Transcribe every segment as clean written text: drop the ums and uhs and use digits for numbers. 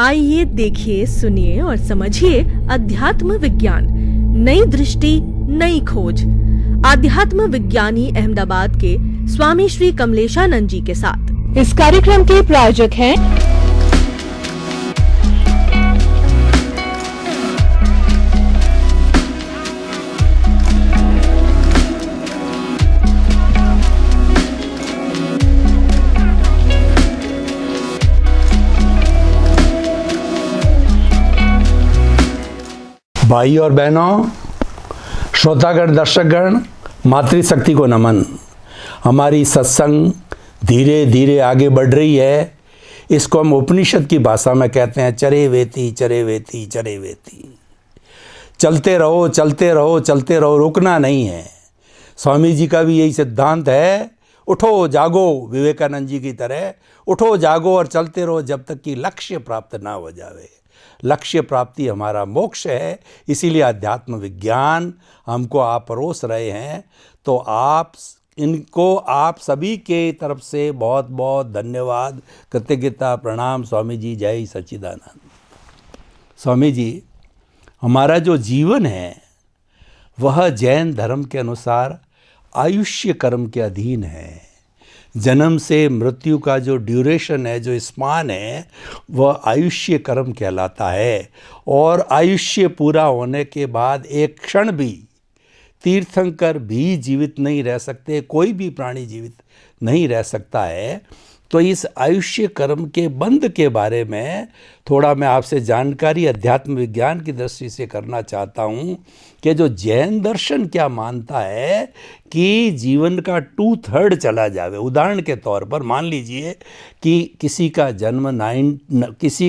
आइए देखिए, सुनिए और समझिए अध्यात्म विज्ञान, नई दृष्टि, नई खोज। आध्यात्म विज्ञानी अहमदाबाद के स्वामी श्री कमलेशानंद जी के साथ। इस कार्यक्रम के प्रायोजक हैं भाई और बहनों, श्रोतागण, दर्शकगण, मातृशक्ति को नमन। हमारी सत्संग धीरे धीरे आगे बढ़ रही है। इसको हम उपनिषद की भाषा में कहते हैं चरे वेति चरे वेति चरे वेति। चलते रहो चलते रहो चलते रहो, रुकना नहीं है। स्वामी जी का भी यही सिद्धांत है, उठो जागो, विवेकानंद जी की तरह उठो जागो और चलते रहो जब तक कि लक्ष्य प्राप्त ना हो जावे। लक्ष्य प्राप्ति हमारा मोक्ष है, इसीलिए अध्यात्म विज्ञान हमको आप परोस रहे हैं। तो आप सभी के तरफ से बहुत बहुत धन्यवाद, कृतज्ञता, प्रणाम। स्वामी जी जय सच्चिदानंद। स्वामी जी, हमारा जो जीवन है वह जैन धर्म के अनुसार आयुष्य कर्म के अधीन है। जन्म से मृत्यु का जो ड्यूरेशन है, जो स्पान है, वह आयुष्य कर्म कहलाता है। और आयुष्य पूरा होने के बाद एक क्षण भी तीर्थंकर भी जीवित नहीं रह सकते, कोई भी प्राणी जीवित नहीं रह सकता है। तो इस आयुष्य कर्म के बंध के बारे में थोड़ा मैं आपसे जानकारी अध्यात्म विज्ञान की दृष्टि से करना चाहता हूँ कि जो जैन दर्शन क्या मानता है कि जीवन का 2/3 चला जावे। उदाहरण के तौर पर मान लीजिए कि किसी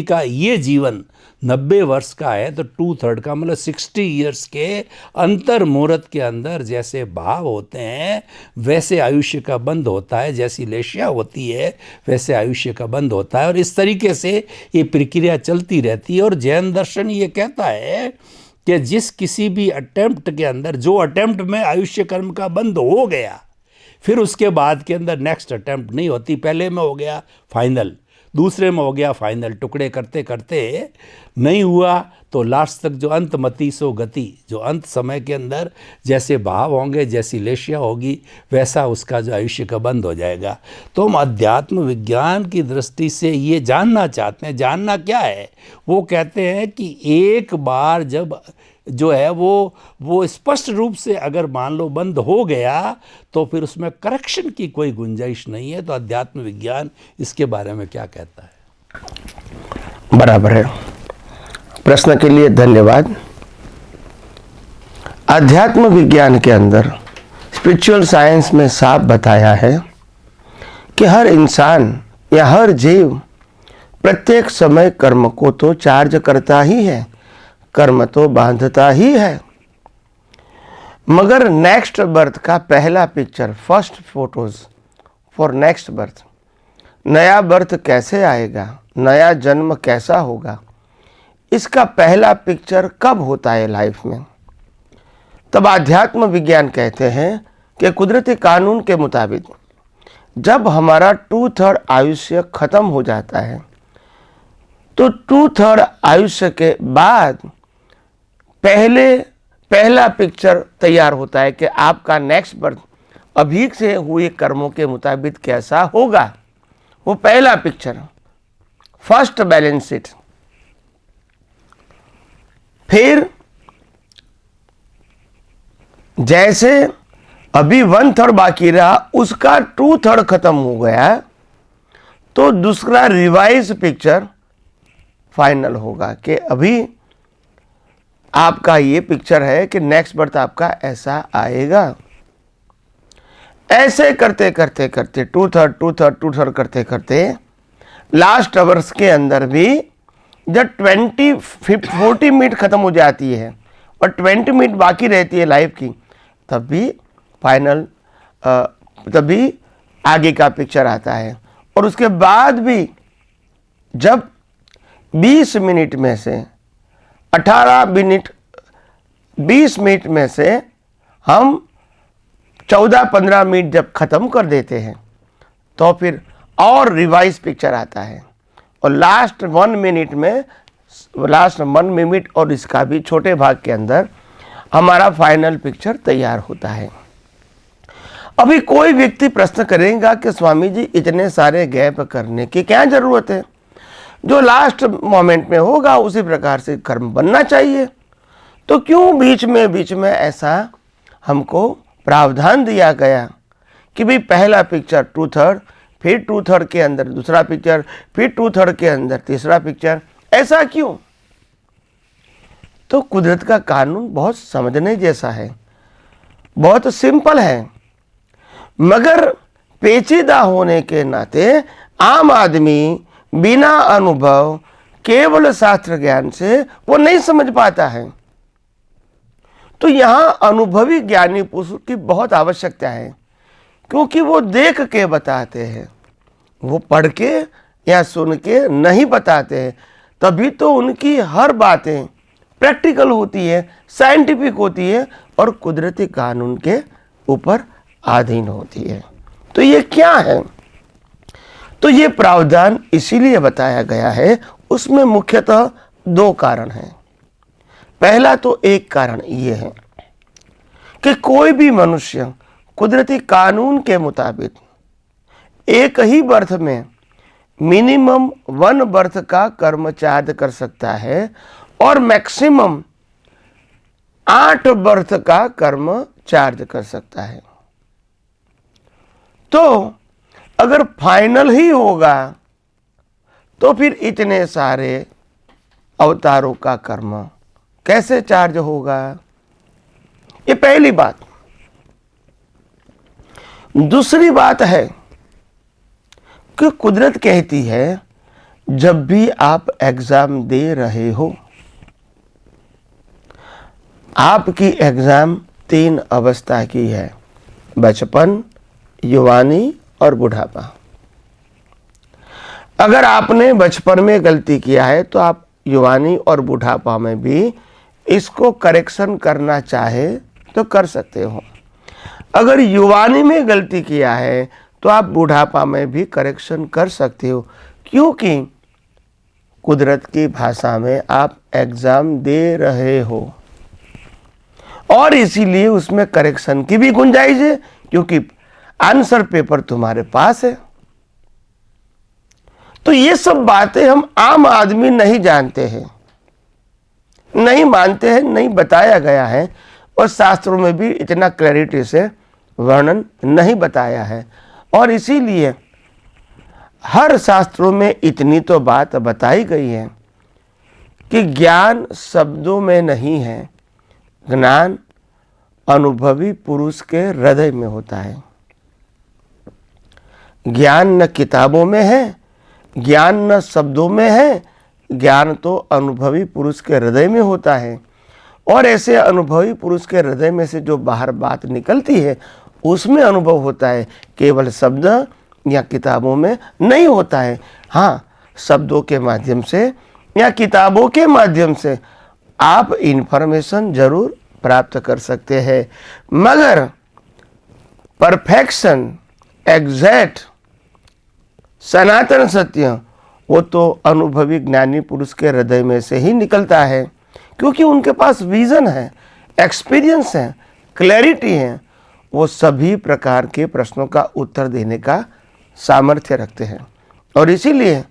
का ये जीवन 90 वर्ष का है, तो 2/3 का मतलब 60 ईयर्स के अंतर मुहूर्त के अंदर जैसे भाव होते हैं वैसे आयुष्य का बंध होता है। जैसी लेशिया होती है वैसे आयुष्य का बंध होता है। और इस तरीके से ये प्रक्रिया चलती रहती है। और जैन दर्शन ये कहता है कि जिस किसी भी अटेम्प्ट के अंदर, जो अटेम्प्ट में आयुष्य कर्म का बंध हो गया, फिर उसके बाद के अंदर नेक्स्ट अटेम्प्ट नहीं होती। पहले में हो गया फाइनल, दूसरे में हो गया फाइनल, टुकड़े करते करते नहीं हुआ तो लास्ट तक जो अंतमति सो गति, जो अंत समय के अंदर जैसे भाव होंगे, जैसी लेशिया होगी, वैसा उसका जो आयुष्य का बंद हो जाएगा। तो हम अध्यात्म विज्ञान की दृष्टि से ये जानना चाहते हैं। जानना क्या है? वो कहते हैं कि एक बार जब जो है वो स्पष्ट रूप से अगर मान लो बंद हो गया तो फिर उसमें करेक्शन की कोई गुंजाइश नहीं है। तो अध्यात्म विज्ञान इसके बारे में क्या कहता है? बराबर है। प्रश्न के लिए धन्यवाद। अध्यात्म विज्ञान के अंदर स्पिरिचुअल साइंस में साफ बताया है कि हर इंसान या हर जीव प्रत्येक समय कर्म को तो चार्ज करता ही है, कर्म तो बांधता ही है, मगर नेक्स्ट बर्थ का पहला picture, first photos for next birth, नया बर्थ कैसे आएगा, नया जन्म कैसा होगा, इसका पहला पिक्चर कब होता है लाइफ में। तब आध्यात्म विज्ञान कहते हैं कि कुदरती कानून के मुताबिक जब हमारा 2/3 आयुष्य खत्म हो जाता है तो 2/3 आयुष्य के बाद पहला पिक्चर तैयार होता है कि आपका नेक्स्ट बर्थ अभी से हुए कर्मों के मुताबिक कैसा होगा। वो पहला पिक्चर, फर्स्ट बैलेंस शीट। फिर जैसे अभी 1/3 बाकी रहा, उसका 2/3 खत्म हो गया, तो दूसरा रिवाइज पिक्चर फाइनल होगा कि अभी आपका ये पिक्चर है कि नेक्स्ट बर्थ आपका ऐसा आएगा। ऐसे करते करते करते 2/3 करते करते लास्ट आवर्स के अंदर भी जब 40 मिनट खत्म हो जाती है और 20 मिनट बाकी रहती है लाइफ की, तब भी फाइनल, तभी आगे का पिक्चर आता है। और उसके बाद भी जब 20 मिनट में से 20 मिनट में से हम 14-15 मिनट जब ख़त्म कर देते हैं तो फिर और रिवाइज पिक्चर आता है। और लास्ट 1 मिनट और इसका भी छोटे भाग के अंदर हमारा फाइनल पिक्चर तैयार होता है। अभी कोई व्यक्ति प्रश्न करेगा कि स्वामी जी इतने सारे गैप करने की क्या जरूरत है, जो लास्ट मोमेंट में होगा उसी प्रकार से कर्म बनना चाहिए, तो क्यों बीच में ऐसा हमको प्रावधान दिया गया कि भाई पहला पिक्चर 2/3, फिर 2/3 के अंदर दूसरा पिक्चर, फिर 2/3 के अंदर तीसरा पिक्चर, ऐसा क्यों? तो कुदरत का कानून बहुत समझने जैसा है, बहुत सिंपल है, मगर पेचीदा होने के नाते आम आदमी बिना अनुभव केवल शास्त्र ज्ञान से वो नहीं समझ पाता है। तो यहाँ अनुभवी ज्ञानी पुरुष की बहुत आवश्यकता है, क्योंकि वो देख के बताते हैं, वो पढ़ के या सुन के नहीं बताते हैं, तभी तो उनकी हर बातें प्रैक्टिकल होती है, साइंटिफिक होती है और कुदरती कानून के ऊपर अधीन होती है। तो ये क्या है? तो ये प्रावधान इसीलिए बताया गया है, उसमें मुख्यतः 2 कारण हैं। पहला तो एक कारण ये है कि कोई भी मनुष्य कुदरती कानून के मुताबिक एक ही बर्थ में मिनिमम 1 बर्थ का कर्म चार्ज कर सकता है और मैक्सिमम 8 बर्थ का कर्म चार्ज कर सकता है। तो अगर फाइनल ही होगा तो फिर इतने सारे अवतारों का कर्म कैसे चार्ज होगा? ये पहली बात। दूसरी बात है कि कुदरत कहती है जब भी आप एग्जाम दे रहे हो, आपकी एग्जाम 3 अवस्था की है, बचपन, युवानी और बुढ़ापा। अगर आपने बचपन में गलती किया है तो आप युवानी और बुढ़ापा में भी इसको करेक्शन करना चाहे तो कर सकते हो। अगर युवानी में गलती किया है तो आप बुढ़ापा में भी करेक्शन कर सकते हो, क्योंकि कुदरत की भाषा में आप एग्जाम दे रहे हो और इसीलिए उसमें करेक्शन की भी गुंजाइश है, क्योंकि आंसर पेपर तुम्हारे पास है। तो ये सब बातें हम आम आदमी नहीं जानते हैं, नहीं मानते हैं, नहीं बताया गया है और शास्त्रों में भी इतना क्लैरिटी से वर्णन नहीं बताया है। और इसीलिए हर शास्त्रों में इतनी तो बात बताई गई है कि ज्ञान शब्दों में नहीं है, ज्ञान अनुभवी पुरुष के हृदय में होता है। ज्ञान न किताबों में है, ज्ञान न शब्दों में है, ज्ञान तो अनुभवी पुरुष के हृदय में होता है। और ऐसे अनुभवी पुरुष के हृदय में से जो बाहर बात निकलती है उसमें अनुभव होता है, केवल शब्द या किताबों में नहीं होता है। हाँ, शब्दों के माध्यम से या किताबों के माध्यम से आप इन्फॉर्मेशन जरूर प्राप्त कर सकते हैं, मगर परफेक्शन, एग्जैक्ट, सनातन सत्य वो तो अनुभवी ज्ञानी पुरुष के हृदय में से ही निकलता है, क्योंकि उनके पास विजन है, एक्सपीरियंस है, क्लैरिटी है। वो सभी प्रकार के प्रश्नों का उत्तर देने का सामर्थ्य रखते हैं और इसीलिए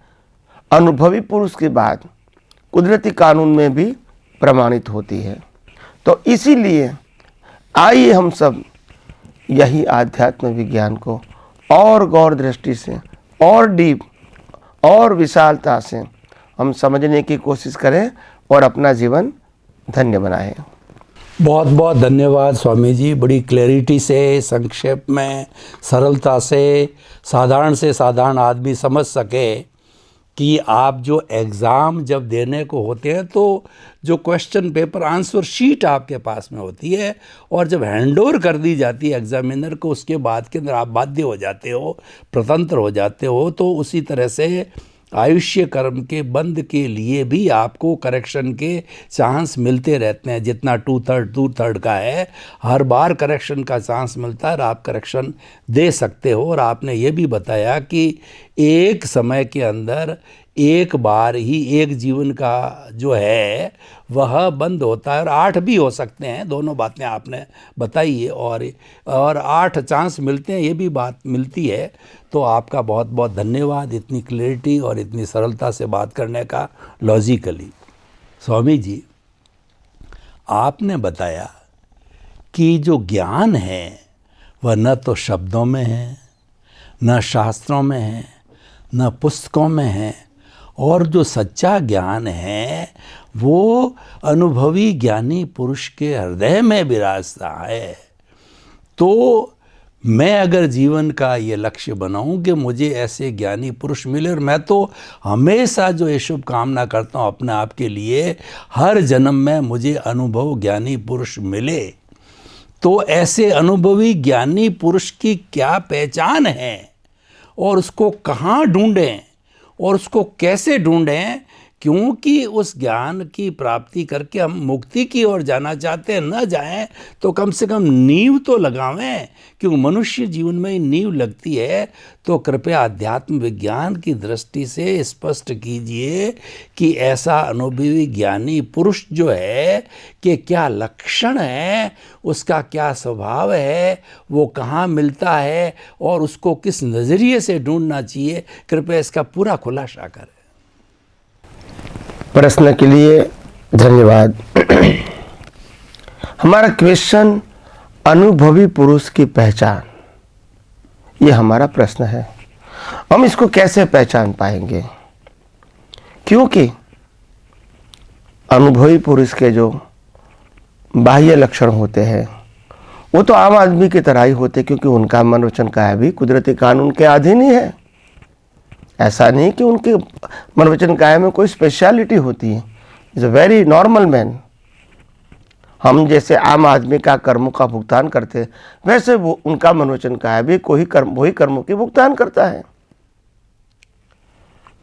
अनुभवी पुरुष की बात कुदरती कानून में भी प्रमाणित होती है। तो इसीलिए आइए हम सब यही आध्यात्म विज्ञान को और गौर दृष्टि से और डीप और विशालता से हम समझने की कोशिश करें और अपना जीवन धन्य बनाएं। बहुत बहुत धन्यवाद स्वामी जी। बड़ी क्लैरिटी से, संक्षेप में, सरलता से साधारण आदमी समझ सके कि आप जो एग्ज़ाम जब देने को होते हैं तो जो क्वेश्चन पेपर आंसर शीट आपके पास में होती है और जब हैंडओवर कर दी जाती है एग्जामिनर को, उसके बाद के अंदर आप बाध्य हो जाते हो, स्वतंत्र हो जाते हो। तो उसी तरह से आयुष्य कर्म के बंद के लिए भी आपको करेक्शन के चांस मिलते रहते हैं। जितना 2/3 का है, हर बार करेक्शन का चांस मिलता है और आप करेक्शन दे सकते हो। और आपने ये भी बताया कि एक समय के अंदर एक बार ही एक जीवन का जो है वह बंद होता है, और 8 भी हो सकते हैं। दोनों बातें आपने बताई है, और 8 चांस मिलते हैं, ये भी बात मिलती है। तो आपका बहुत बहुत धन्यवाद इतनी क्लैरिटी और इतनी सरलता से बात करने का लॉजिकली। स्वामी जी, आपने बताया कि जो ज्ञान है वह न तो शब्दों में है, न शास्त्रों में है, न पुस्तकों में है, और जो सच्चा ज्ञान है वो अनुभवी ज्ञानी पुरुष के हृदय में विराजता है। तो मैं अगर जीवन का ये लक्ष्य बनाऊं कि मुझे ऐसे ज्ञानी पुरुष मिले, और मैं तो हमेशा जो ये शुभकामना करता हूँ अपने आप के लिए, हर जन्म में मुझे अनुभव ज्ञानी पुरुष मिले। तो ऐसे अनुभवी ज्ञानी पुरुष की क्या पहचान है, और उसको कहाँ ढूंढें और उसको कैसे ढूंढें? क्योंकि उस ज्ञान की प्राप्ति करके हम मुक्ति की ओर जाना चाहते हैं, न जाएं तो कम से कम नींव तो लगावें, क्योंकि मनुष्य जीवन में नींव लगती है। तो कृपया अध्यात्म विज्ञान की दृष्टि से स्पष्ट कीजिए कि ऐसा अनुभवी ज्ञानी पुरुष जो है कि क्या लक्षण है, उसका क्या स्वभाव है, वो कहाँ मिलता है, और उसको किस नज़रिए से ढूंढना चाहिए। कृपया इसका पूरा खुलासा करें। प्रश्न के लिए धन्यवाद। हमारा क्वेश्चन अनुभवी पुरुष की पहचान, ये हमारा प्रश्न है। हम इसको कैसे पहचान पाएंगे? क्योंकि अनुभवी पुरुष के जो बाह्य लक्षण होते हैं वो तो आम आदमी की तरह ही होते, क्योंकि उनका मन वचन काया भी कुदरती कानून के अधीन ही है। ऐसा नहीं कि उनके मन वचन काया में कोई स्पेशलिटी होती है। Is a very normal man. हम जैसे आम आदमी का कर्मों का भुगतान करते हैं, वैसे वो उनका मन वचन काया भी वही कर्मों की भुगतान करता है।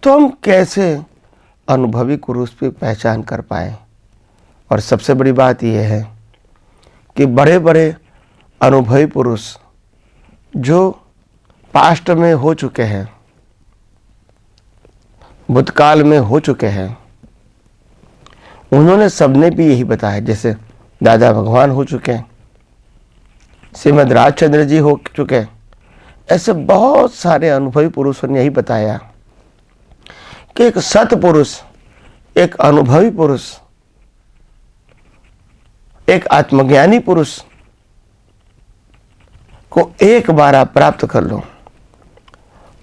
तो हम कैसे अनुभवी पुरुष की पहचान कर पाए? और सबसे बड़ी बात यह है कि बड़े बड़े अनुभवी पुरुष जो पास्ट में हो चुके हैं, भूतकाल में हो चुके हैं, उन्होंने सबने भी यही बताया। जैसे दादा भगवान हो चुके हैं, श्रीमद राजचंद्र जी हो चुके हैं, ऐसे बहुत सारे अनुभवी पुरुषों ने यही बताया कि एक सत पुरुष, एक अनुभवी पुरुष, एक आत्मज्ञानी पुरुष को एक बार आप प्राप्त कर लो,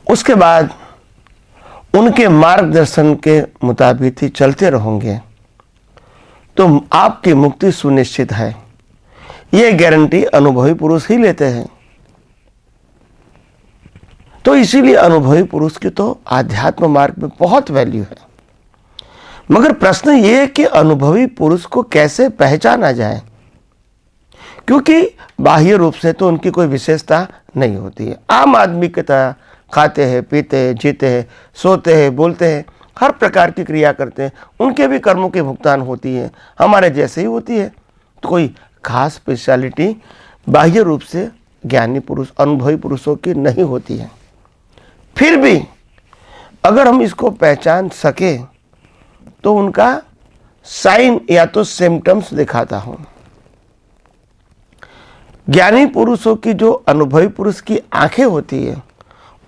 उसके बाद उनके मार्गदर्शन के मुताबिक ही चलते रहोगे तो आपकी मुक्ति सुनिश्चित है। ये गारंटी अनुभवी पुरुष ही लेते हैं। तो इसीलिए अनुभवी पुरुष की तो आध्यात्म मार्ग में बहुत वैल्यू है। मगर प्रश्न ये है कि अनुभवी पुरुष को कैसे पहचाना जाए, क्योंकि बाह्य रूप से तो उनकी कोई विशेषता नहीं होती है। आम आदमी की तरह खाते हैं, पीते हैं, जीते हैं, सोते हैं, बोलते हैं, हर प्रकार की क्रिया करते हैं। उनके भी कर्मों की भुगतान होती है, हमारे जैसे ही होती है। तो कोई खास स्पेशलिटी बाह्य रूप से ज्ञानी पुरुष, अनुभवी पुरुषों की नहीं होती है। फिर भी अगर हम इसको पहचान सके तो उनका साइन या तो सिम्टम्स दिखाता हूं। ज्ञानी पुरुषों की जो अनुभवी पुरुष की आंखें होती है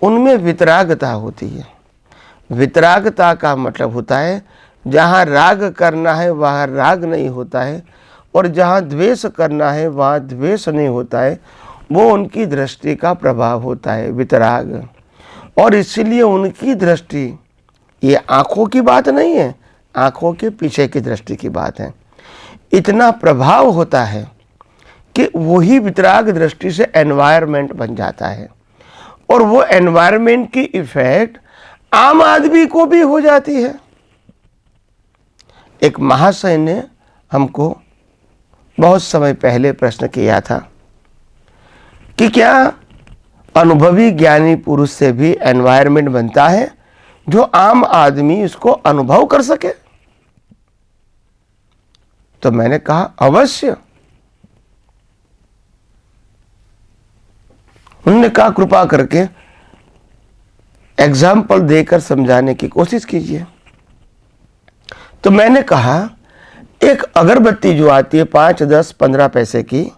उनमें वितरागता होती है। वितरागता का मतलब होता है जहाँ राग करना है वहाँ राग नहीं होता है, और जहाँ द्वेष करना है वहाँ द्वेष नहीं होता है। वो उनकी दृष्टि का प्रभाव होता है, वितराग। और इसलिए उनकी दृष्टि, ये आँखों की बात नहीं है, आँखों के पीछे की दृष्टि की बात है। इतना प्रभाव होता है कि वही वितराग दृष्टि से एनवायरनमेंट बन जाता है, और वो एनवायरनमेंट की इफेक्ट आम आदमी को भी हो जाती है। एक महाशय ने हमको बहुत समय पहले प्रश्न किया था कि क्या अनुभवी ज्ञानी पुरुष से भी एनवायरनमेंट बनता है जो आम आदमी इसको अनुभव कर सके? तो मैंने कहा अवश्य। उन्होंने कहा कृपा करके एग्जाम्पल देकर समझाने की कोशिश कीजिए। तो मैंने कहा एक अगरबत्ती जो आती है 5, 10, 15 पैसे की,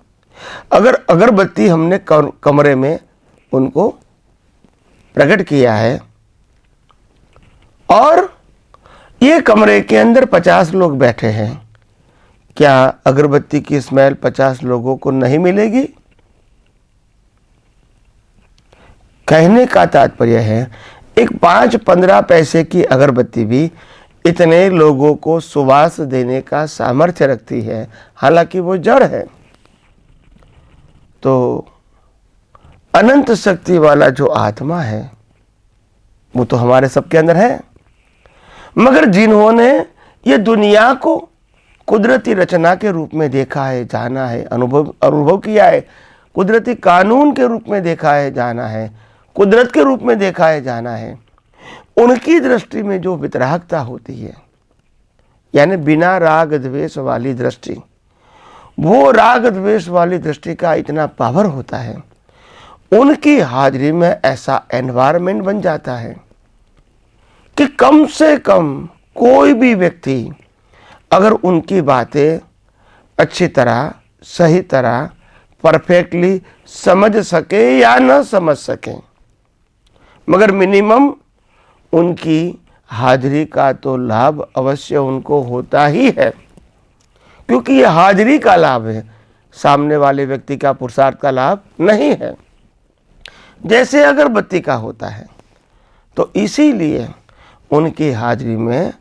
अगर अगरबत्ती हमने कमरे में उनको प्रकट किया है और ये कमरे के अंदर 50 लोग बैठे हैं, क्या अगरबत्ती की स्मेल 50 लोगों को नहीं मिलेगी? कहने का तात्पर्य है एक 5-15 पैसे की अगरबत्ती भी इतने लोगों को सुवास देने का सामर्थ्य रखती है, हालांकि वो जड़ है। तो अनंत शक्ति वाला जो आत्मा है वो तो हमारे सबके अंदर है, मगर जिन्होंने ये दुनिया को कुदरती रचना के रूप में देखा है, जाना है, अनुभव किया है, कुदरती कानून के रूप में देखा है, जाना है, कुदरत के रूप में देखा है, जाना है, उनकी दृष्टि में जो वितरागता होती है, यानी बिना राग द्वेष वाली दृष्टि, वो राग द्वेष वाली दृष्टि का इतना पावर होता है, उनकी हाजिरी में ऐसा एनवायरनमेंट बन जाता है कि कम से कम कोई भी व्यक्ति अगर उनकी बातें अच्छी तरह, सही तरह, परफेक्टली समझ सके या न समझ सके, मगर मिनिमम उनकी हाजिरी का तो लाभ अवश्य उनको होता ही है, क्योंकि ये हाजिरी का लाभ है, सामने वाले व्यक्ति का पुरुषार्थ का लाभ नहीं है, जैसे अगरबत्ती का होता है। तो इसीलिए उनकी हाजिरी में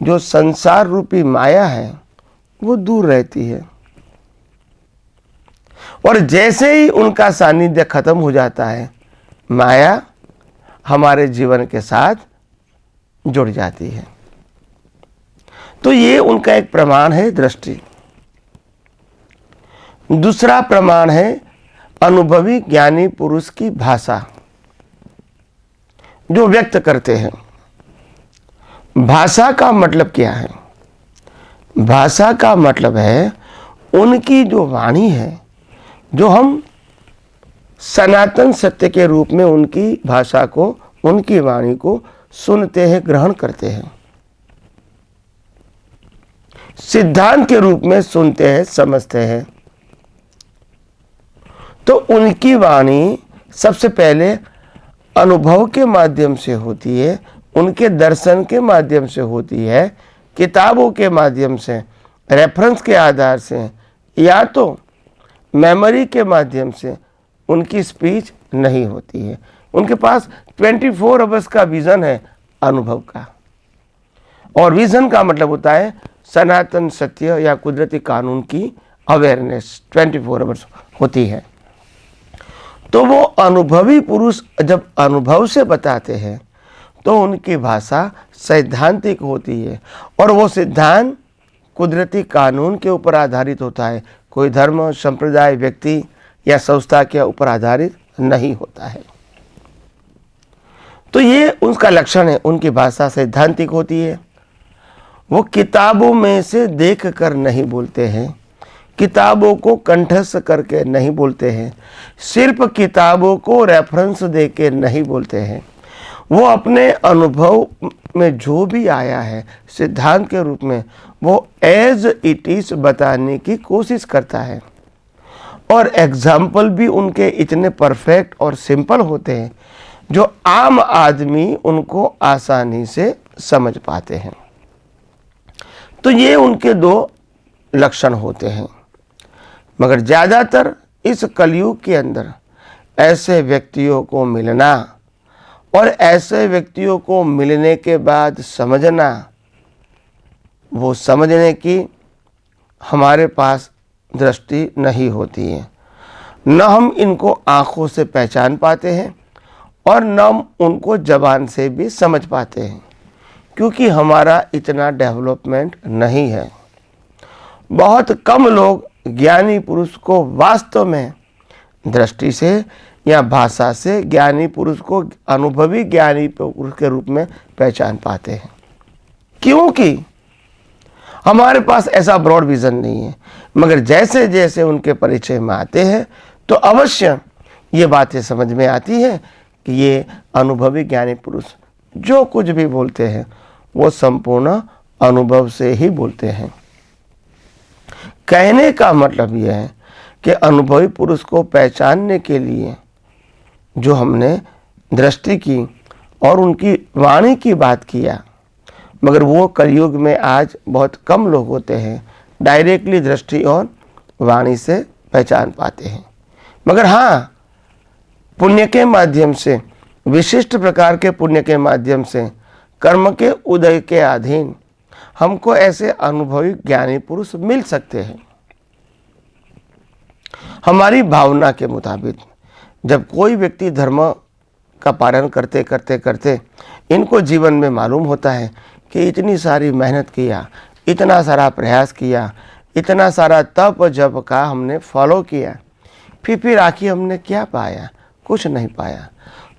जो संसार रूपी माया है वो दूर रहती है, और जैसे ही उनका सानिध्य खत्म हो जाता है, माया हमारे जीवन के साथ जुड़ जाती है। तो ये उनका एक प्रमाण है दृष्टि। दूसरा प्रमाण है अनुभवी ज्ञानी पुरुष की भाषा, जो व्यक्त करते हैं। भाषा का मतलब क्या है? भाषा का मतलब है उनकी जो वाणी है, जो हम सनातन सत्य के रूप में उनकी भाषा को, उनकी वाणी को सुनते हैं, ग्रहण करते हैं, सिद्धांत के रूप में सुनते हैं, समझते हैं। तो उनकी वाणी सबसे पहले अनुभव के माध्यम से होती है, उनके दर्शन के माध्यम से होती है, किताबों के माध्यम से, रेफरेंस के आधार से, या तो मेमोरी के माध्यम से उनकी स्पीच नहीं होती है। उनके पास 24 आवर्स का विज़न है अनुभव का, और विज़न का मतलब होता है सनातन सत्य या कुदरती कानून की अवेयरनेस 24 आवर्स होती है। तो वो अनुभवी पुरुष जब अनुभव से बताते हैं तो उनकी भाषा सैद्धांतिक होती है, और वो सिद्धांत कुदरती कानून के ऊपर आधारित होता है, कोई धर्म, संप्रदाय, व्यक्ति या संस्था के ऊपर आधारित नहीं होता है। तो ये उसका लक्षण है, उनकी भाषा सैद्धांतिक होती है। वो किताबों में से देख कर नहीं बोलते हैं, किताबों को कंठस्थ करके नहीं बोलते हैं, सिर्फ किताबों को रेफरेंस दे के नहीं बोलते हैं। वो अपने अनुभव में जो भी आया है सिद्धांत के रूप में, वो एज इट इज बताने की कोशिश करता है, और एग्जाम्पल भी उनके इतने परफेक्ट और सिंपल होते हैं जो आम आदमी उनको आसानी से समझ पाते हैं। तो ये उनके दो लक्षण होते हैं। मगर ज़्यादातर इस कलयुग के अंदर ऐसे व्यक्तियों को मिलना और ऐसे व्यक्तियों को मिलने के बाद समझना, वो समझने की हमारे पास दृष्टि नहीं होती है। न हम इनको आँखों से पहचान पाते हैं और न हम उनको ज़बान से भी समझ पाते हैं, क्योंकि हमारा इतना डेवलपमेंट नहीं है। बहुत कम लोग ज्ञानी पुरुष को वास्तव में दृष्टि से या भाषा से ज्ञानी पुरुष को अनुभवी ज्ञानी पुरुष के रूप में पहचान पाते हैं, क्योंकि हमारे पास ऐसा ब्रॉड विज़न नहीं है। मगर जैसे जैसे उनके परिचय में आते हैं तो अवश्य ये बातें समझ में आती है कि ये अनुभवी ज्ञानी पुरुष जो कुछ भी बोलते हैं वो संपूर्ण अनुभव से ही बोलते हैं। कहने का मतलब यह है कि अनुभवी पुरुष को पहचानने के लिए जो हमने दृष्टि की और उनकी वाणी की बात किया, मगर वो कलयुग में आज बहुत कम लोग होते हैं डायरेक्टली दृष्टि और वाणी से पहचान पाते हैं। मगर हाँ, पुण्य के माध्यम से, विशिष्ट प्रकार के पुण्य के माध्यम से, कर्म के उदय के अधीन हमको ऐसे अनुभवी ज्ञानी पुरुष मिल सकते हैं। हमारी भावना के मुताबिक जब कोई व्यक्ति धर्म का पालन करते करते करते इनको जीवन में मालूम होता है कि इतनी सारी मेहनत किया, इतना सारा प्रयास किया, इतना सारा तप जप का हमने फॉलो किया, फिर आखिर हमने क्या पाया? कुछ नहीं पाया।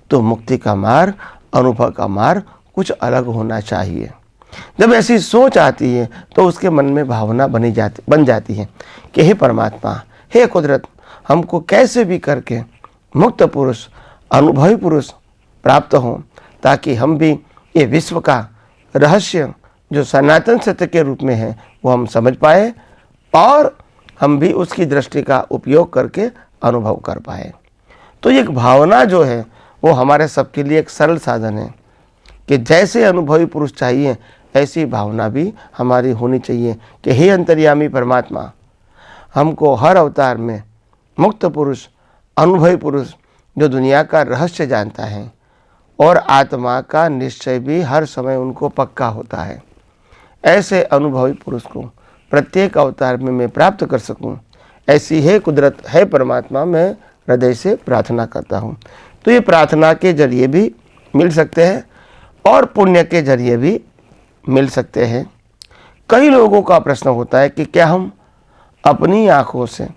तो मुक्ति का मार्ग, अनुभव का मार्ग कुछ अलग होना चाहिए। जब ऐसी सोच आती है तो उसके मन में भावना बन जाती है कि हे परमात्मा, हे कुदरत, हमको कैसे भी करके मुक्त पुरुष, अनुभवी पुरुष प्राप्त हो, ताकि हम भी ये विश्व का रहस्य जो सनातन सत्य के रूप में है वो हम समझ पाए और हम भी उसकी दृष्टि का उपयोग करके अनुभव कर पाए। तो एक भावना जो है वो हमारे सबके लिए एक सरल साधन है कि जैसे अनुभवी पुरुष चाहिए ऐसी भावना भी हमारी होनी चाहिए कि हे अंतर्यामी परमात्मा, हमको हर अवतार में मुक्त पुरुष, अनुभवी पुरुष जो दुनिया का रहस्य जानता है और आत्मा का निश्चय भी हर समय उनको पक्का होता है, ऐसे अनुभवी पुरुष को प्रत्येक अवतार में मैं प्राप्त कर सकूं, ऐसी है कुदरत, है परमात्मा, मैं हृदय से प्रार्थना करता हूं। तो ये प्रार्थना के जरिए भी मिल सकते हैं और पुण्य के जरिए भी मिल सकते हैं। कई लोगों का प्रश्न होता है कि क्या हम अपनी आँखों से,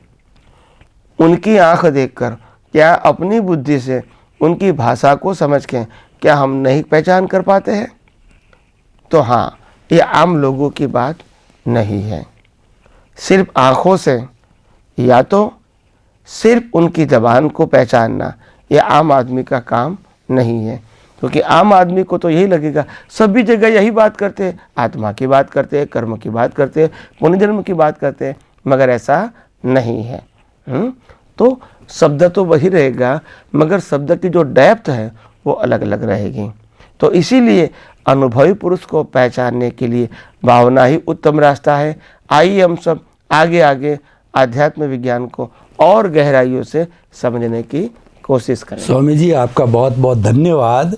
उनकी आँख देखकर, क्या अपनी बुद्धि से उनकी भाषा को समझ के क्या हम नहीं पहचान कर पाते हैं? तो हाँ, ये आम लोगों की बात नहीं है। सिर्फ आँखों से या तो सिर्फ उनकी ज़बान को पहचानना ये आम आदमी का काम नहीं है, क्योंकि आम आदमी को तो यही लगेगा सभी जगह यही बात करते हैं, आत्मा की बात करते हैं, कर्म की बात करते हैं, पुण्यजन्म की बात करते हैं, मगर ऐसा नहीं है। तो शब्द तो वही रहेगा मगर शब्द की जो डेप्थ है वो अलग अलग रहेगी। तो इसीलिए अनुभवी पुरुष को पहचानने के लिए भावना ही उत्तम रास्ता है। आइए हम सब आगे आगे आध्यात्म विज्ञान को और गहराइयों से समझने की कोशिश करें। स्वामी जी, आपका बहुत बहुत धन्यवाद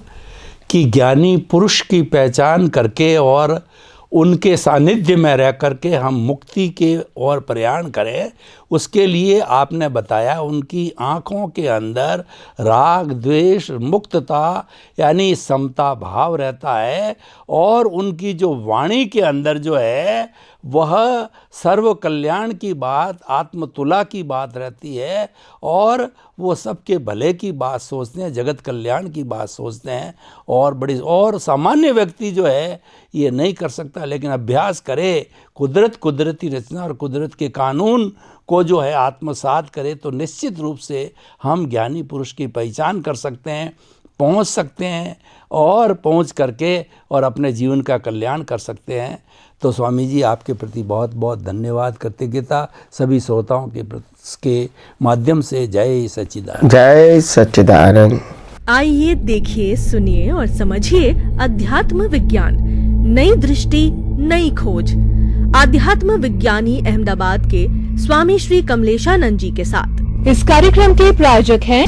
कि ज्ञानी पुरुष की पहचान करके और उनके सानिध्य में रह करके हम मुक्ति के ओर प्रयाण करें, उसके लिए आपने बताया उनकी आँखों के अंदर राग द्वेष मुक्तता यानी समता भाव रहता है और उनकी जो वाणी के अंदर जो है वह सर्व कल्याण की बात, आत्मतुला की बात रहती है और वो सबके भले की बात सोचते हैं, जगत कल्याण की बात सोचते हैं और बड़ी, और सामान्य व्यक्ति जो है ये नहीं कर सकता, लेकिन अभ्यास करे, कुदरती रचना और कुदरत के कानून को जो है आत्मसात करे तो निश्चित रूप से हम ज्ञानी पुरुष की पहचान कर सकते हैं, पहुंच सकते हैं और पहुंच करके और अपने जीवन का कल्याण कर सकते हैं। तो स्वामी जी, आपके प्रति बहुत बहुत धन्यवाद, कृतज्ञता सभी श्रोताओं के माध्यम से। जय सच्चिदानंद। जय सच्चिदानंद। आइए देखिए, सुनिए और समझिए अध्यात्म विज्ञान, नई दृष्टि, नई खोज। आध्यात्म विज्ञानी अहमदाबाद के स्वामी श्री कमलेशानंद जी के साथ। इस कार्यक्रम के प्रायोजक हैं